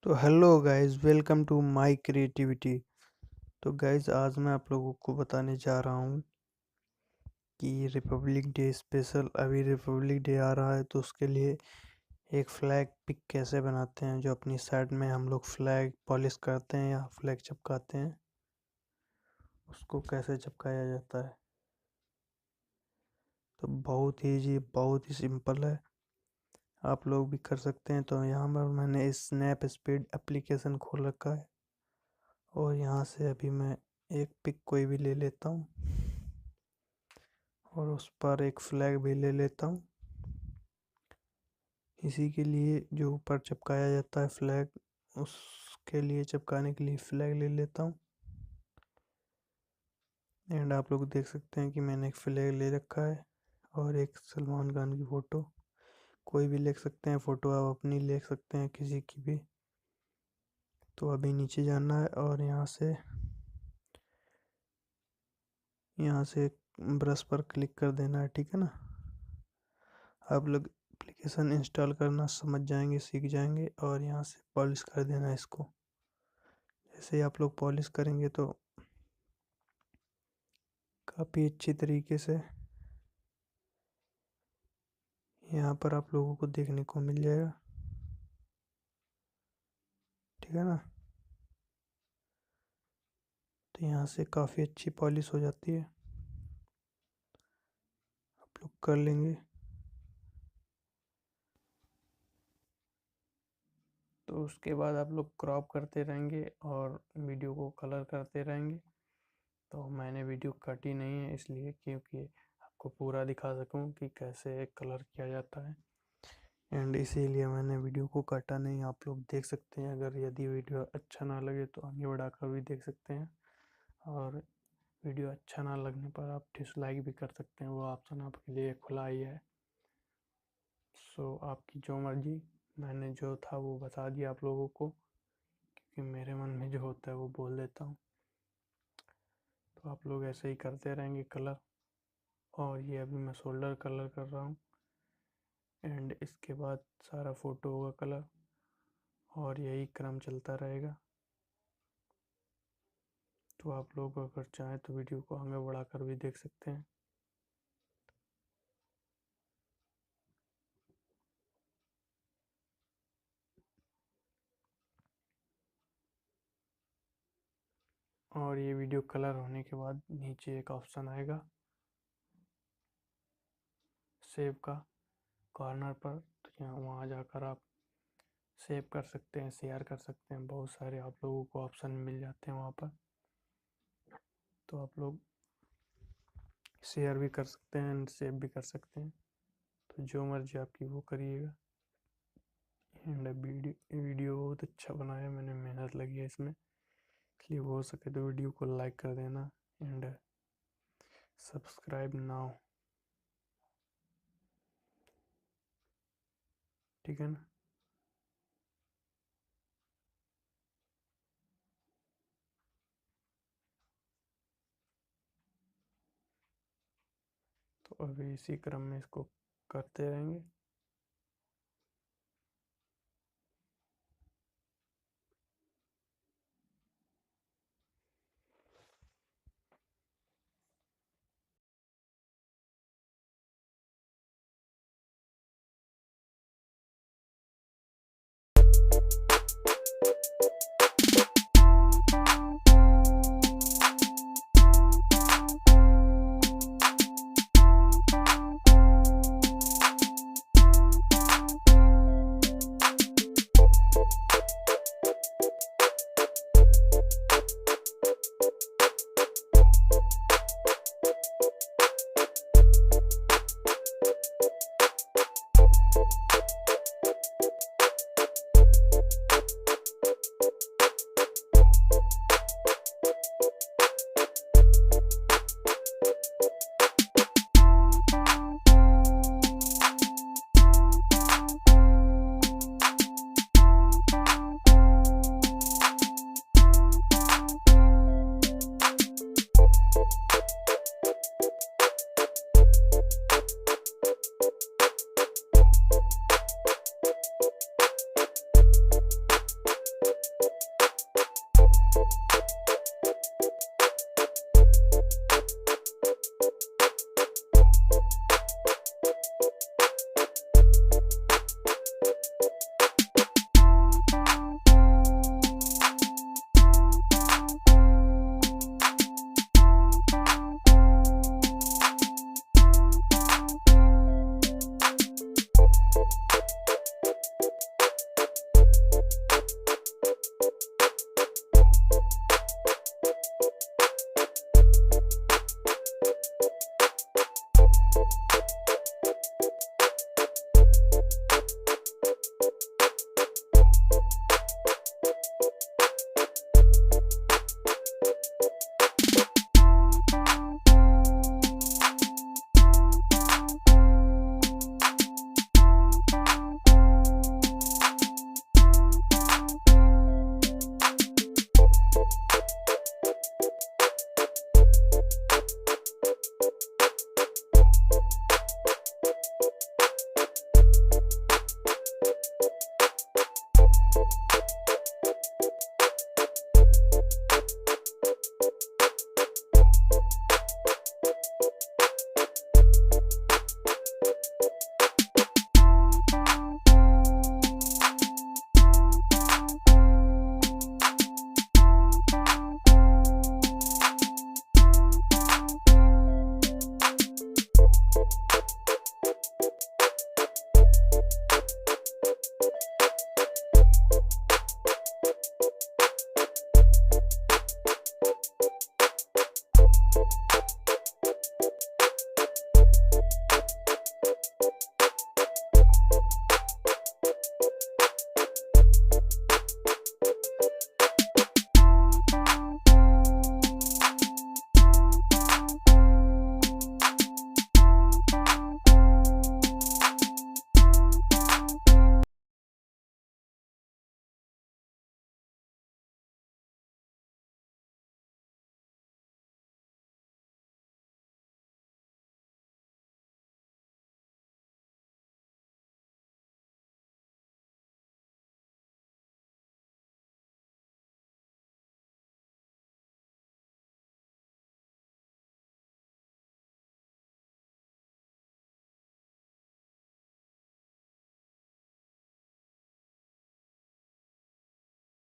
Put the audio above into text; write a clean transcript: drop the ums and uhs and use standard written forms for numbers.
तो hello guys, welcome to my creativity. तो guys, आज मैं आप लोगों को बताने जा रहा हूँ कि रिपब्लिक डे स्पेशल, अभी रिपब्लिक डे आ रहा है तो उसके लिए एक फ्लैग पिक कैसे बनाते हैं। जो अपनी साइड में हम लोग फ्लैग पॉलिश करते हैं या फ्लैग चिपकाते हैं, उसको कैसे चिपकाया जाता है। तो बहुत ही सिंपल है, आप लोग भी कर सकते हैं। तो यहाँ पर मैंने स्नैप स्पीड एप्लीकेशन खोल रखा है और यहाँ से अभी मैं एक पिक कोई भी ले लेता हूँ और उस पर एक फ्लैग भी ले लेता हूँ। इसी के लिए जो ऊपर चिपकाया जाता है फ्लैग, उसके लिए चिपकाने के लिए फ्लैग ले लेता हूँ। एंड आप लोग देख सकते हैं कि मैंने एक फ्लैग ले रखा है और एक सलमान खान की फ़ोटो, कोई भी ले सकते हैं फ़ोटो, आप अपनी ले सकते हैं, किसी की भी। तो अभी नीचे जाना है और यहाँ से ब्रश पर क्लिक कर देना है, ठीक है ना। आप लोग एप्लीकेशन इंस्टॉल करना समझ जाएंगे, सीख जाएंगे, और यहाँ से पॉलिश कर देना है इसको। जैसे ही आप लोग पॉलिश करेंगे तो काफ़ी अच्छी तरीके से यहाँ पर आप लोगों को देखने को मिल जाएगा, ठीक है ना। तो यहाँ से काफ़ी अच्छी पॉलिश हो जाती है, आप लोग कर लेंगे। तो उसके बाद आप लोग क्रॉप करते रहेंगे और वीडियो को कलर करते रहेंगे। तो मैंने वीडियो काटी नहीं है इसलिए, क्योंकि आपको पूरा दिखा सकूं कि कैसे कलर किया जाता है। एंड इसीलिए मैंने वीडियो को काटा नहीं। आप लोग देख सकते हैं, अगर यदि वीडियो अच्छा ना लगे तो आगे बढ़ाकर भी देख सकते हैं, और वीडियो अच्छा ना लगने पर आप डिसलाइक भी कर सकते हैं, वो ऑप्शन आपके लिए खुला ही है। सो आपकी जो मर्जी। मैंने जो था वो बता दिया आप लोगों को, क्योंकि मेरे मन में जो होता है वो बोल देता हूँ। तो आप लोग ऐसे ही करते रहेंगे कलर। और ये अभी मैं शोल्डर कलर कर रहा हूँ, एंड इसके बाद सारा फ़ोटो होगा कलर, और यही क्रम चलता रहेगा। तो आप लोग अगर चाहें तो वीडियो को आगे बढ़ाकर भी देख सकते हैं। और ये वीडियो कलर होने के बाद नीचे एक ऑप्शन आएगा सेव का, कॉर्नर पर। तो यहाँ वहाँ जाकर आप सेव कर सकते हैं, शेयर कर सकते हैं, बहुत सारे आप लोगों को ऑप्शन मिल जाते हैं वहाँ पर। तो आप लोग शेयर भी कर सकते हैं एंड सेव भी कर सकते हैं, तो जो मर्जी आपकी वो करिएगा। एंड वीडियो बहुत अच्छा बनाया मैंने, मेहनत लगी है इसमें, इसलिए हो सके तो वीडियो को लाइक कर देना एंड सब्सक्राइब नाउ, ठीक है ना। तो अभी इसी क्रम में इसको करते रहेंगे।